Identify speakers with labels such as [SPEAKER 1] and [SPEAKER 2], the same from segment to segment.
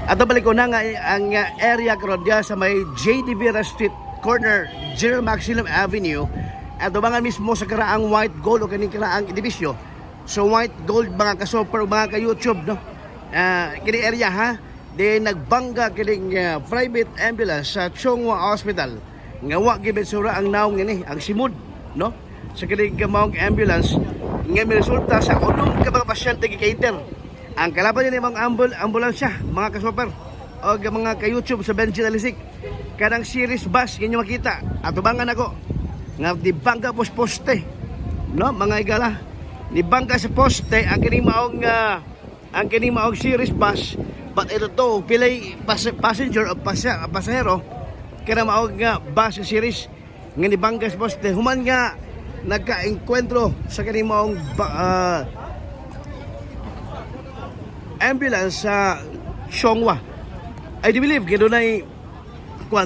[SPEAKER 1] Ato balik ko na nga ang area karon dia sa may J.D. Vera Street corner General Maximum Avenue. Ato ba nga mismo sa karaang white gold o kaning karaang edibisyo. So white gold mga ka-super mga ka-YouTube no. Kini area ha. Di nagbangga kining private ambulance sa Chongwa Hospital. Nga wa gibet sura ang naong ini ang simud no. Sa kining maong ambulance nga may resulta sa unom ka mga pasyente gi-cater. Ang kalaban niya mga ambulansya, mga ka-super o mga ka-YouTube sa Benji Talisik. Kanang series bus inyo makita. Atubangan ako nga di bangga poste no mga igala. Ni bangga sa poste ang kining maong series bus, but ito to pilay passenger o pasahero kana maong nga bus series nga ni bangga sa poste human nga nagka-enkwentro sa kining maong ambulance sa Chongwa. I do believe kaya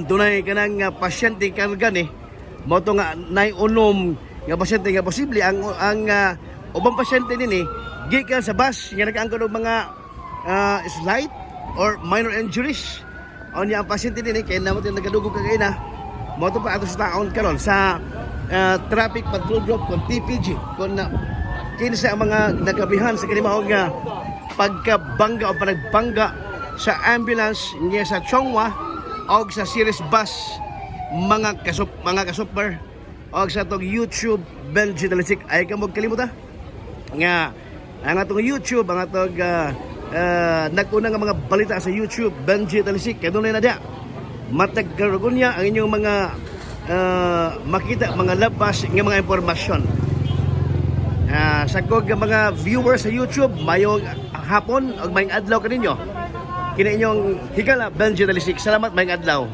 [SPEAKER 1] dunay kanang pasyente karga ni mo to nga nay unom nga pasyente nga posible ang ubang pasyente nini gikan sa bus nga nag-angkon og mga slight or minor injuries. O niya ang pasyente nini kay namo tin nagadugog kagay na mo to pa ato sa taon karon sa traffic patrol group kon TPG kon kinsa ang mga nagabihan sa kanimahog nga pagkabangga o panagbangga sa ambulance niya sa Chongwa o sa series bus mga ka-super o sa itong YouTube Benji Talisik. Ay ka magkalimutan nga ang atong YouTube, ang atong naguna nga mga balita sa YouTube Benji Talisik. Kaya doon na dia matagkaroon niya ang inyong mga makita mga labas ng mga impormasyon. Sa kog mga viewers sa YouTube, mayong hapon o mayong adlaw kaninyo. Kina inyong higala Benji Talisik. Salamat mayong adlaw.